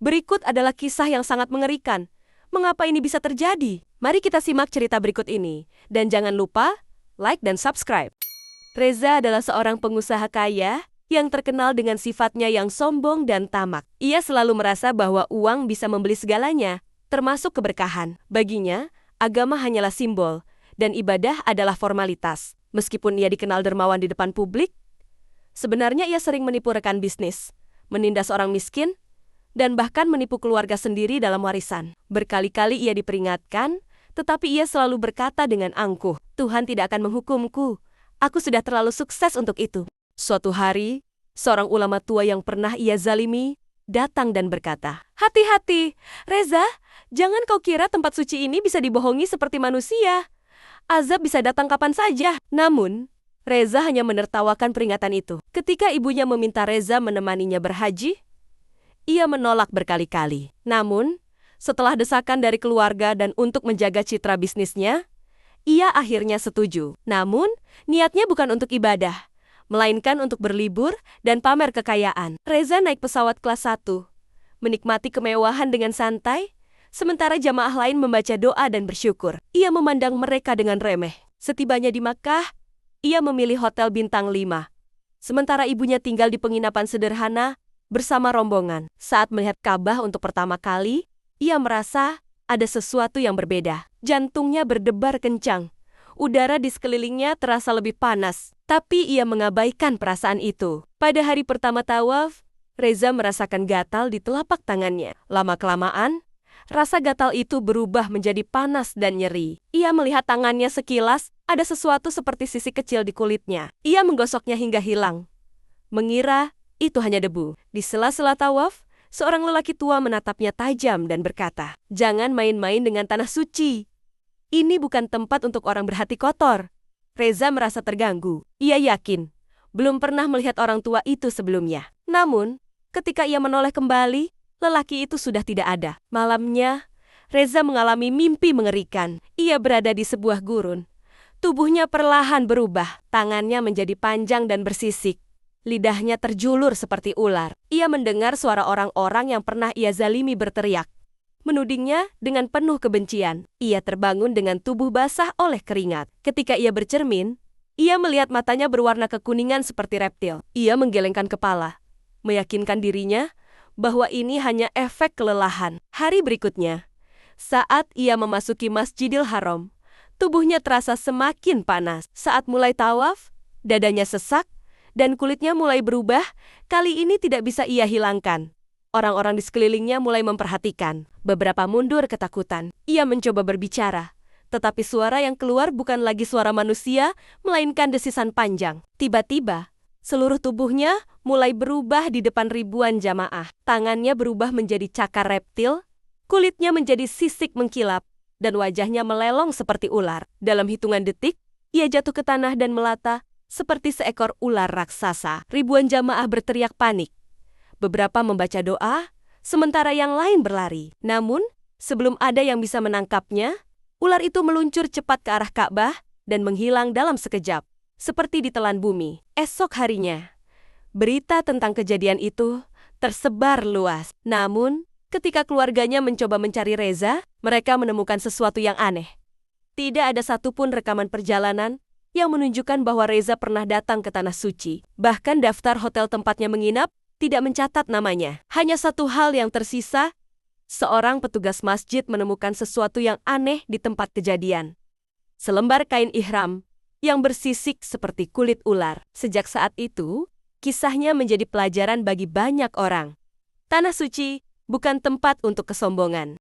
Berikut adalah kisah yang sangat mengerikan. Mengapa ini bisa terjadi? Mari kita simak cerita berikut ini. Dan jangan lupa, like dan subscribe. Reza adalah seorang pengusaha kaya yang terkenal dengan sifatnya yang sombong dan tamak. Ia selalu merasa bahwa uang bisa membeli segalanya, termasuk keberkahan. Baginya, agama hanyalah simbol, dan ibadah adalah formalitas. Meskipun ia dikenal dermawan di depan publik, sebenarnya ia sering menipu rekan bisnis, menindas orang miskin, dan bahkan menipu keluarga sendiri dalam warisan. Berkali-kali ia diperingatkan, tetapi ia selalu berkata dengan angkuh, "Tuhan tidak akan menghukumku. Aku sudah terlalu sukses untuk itu." Suatu hari, seorang ulama tua yang pernah ia zalimi datang dan berkata, "Hati-hati, Reza, jangan kau kira tempat suci ini bisa dibohongi seperti manusia. Azab bisa datang kapan saja." Namun, Reza hanya menertawakan peringatan itu. Ketika ibunya meminta Reza menemaninya berhaji, ia menolak berkali-kali. Namun, setelah desakan dari keluarga dan untuk menjaga citra bisnisnya, ia akhirnya setuju. Namun, niatnya bukan untuk ibadah, melainkan untuk berlibur dan pamer kekayaan. Reza naik pesawat kelas 1, menikmati kemewahan dengan santai, sementara jamaah lain membaca doa dan bersyukur. Ia memandang mereka dengan remeh. Setibanya di Makkah, ia memilih hotel bintang 5. Sementara ibunya tinggal di penginapan sederhana bersama rombongan. Saat melihat Ka'bah untuk pertama kali, ia merasa ada sesuatu yang berbeda. Jantungnya berdebar kencang. Udara di sekelilingnya terasa lebih panas. Tapi ia mengabaikan perasaan itu. Pada hari pertama tawaf, Reza merasakan gatal di telapak tangannya. Lama-kelamaan, rasa gatal itu berubah menjadi panas dan nyeri. Ia melihat tangannya sekilas, ada sesuatu seperti sisik kecil di kulitnya. Ia menggosoknya hingga hilang, mengira itu hanya debu. Di sela-sela tawaf, seorang lelaki tua menatapnya tajam dan berkata, "Jangan main-main dengan tanah suci. Ini bukan tempat untuk orang berhati kotor." Reza merasa terganggu. Ia yakin belum pernah melihat orang tua itu sebelumnya. Namun, ketika ia menoleh kembali, lelaki itu sudah tidak ada. Malamnya, Reza mengalami mimpi mengerikan. Ia berada di sebuah gurun. Tubuhnya perlahan berubah. Tangannya menjadi panjang dan bersisik. Lidahnya terjulur seperti ular. Ia mendengar suara orang-orang yang pernah ia zalimi berteriak, menudingnya dengan penuh kebencian. Ia terbangun dengan tubuh basah oleh keringat. Ketika ia bercermin, ia melihat matanya berwarna kekuningan seperti reptil. Ia menggelengkan kepala, meyakinkan dirinya bahwa ini hanya efek kelelahan. Hari berikutnya, saat ia memasuki Masjidil Haram, tubuhnya terasa semakin panas. Saat mulai tawaf, dadanya sesak, dan kulitnya mulai berubah. Kali ini tidak bisa ia hilangkan. Orang-orang di sekelilingnya mulai memperhatikan. Beberapa mundur ketakutan. Ia mencoba berbicara, tetapi suara yang keluar bukan lagi suara manusia, melainkan desisan panjang. Tiba-tiba, seluruh tubuhnya mulai berubah di depan ribuan jamaah. Tangannya berubah menjadi cakar reptil, kulitnya menjadi sisik mengkilap, dan wajahnya melelong seperti ular. Dalam hitungan detik, ia jatuh ke tanah dan melata seperti seekor ular raksasa. Ribuan jamaah berteriak panik. Beberapa membaca doa, sementara yang lain berlari. Namun, sebelum ada yang bisa menangkapnya, ular itu meluncur cepat ke arah Ka'bah dan menghilang dalam sekejap, seperti ditelan bumi. Esok harinya, berita tentang kejadian itu tersebar luas. Namun, ketika keluarganya mencoba mencari Reza, mereka menemukan sesuatu yang aneh. Tidak ada satupun rekaman perjalanan yang menunjukkan bahwa Reza pernah datang ke Tanah Suci. Bahkan daftar hotel tempatnya menginap tidak mencatat namanya. Hanya satu hal yang tersisa, seorang petugas masjid menemukan sesuatu yang aneh di tempat kejadian. Selembar kain ihram yang bersisik seperti kulit ular. Sejak saat itu, kisahnya menjadi pelajaran bagi banyak orang. Tanah Suci bukan tempat untuk kesombongan.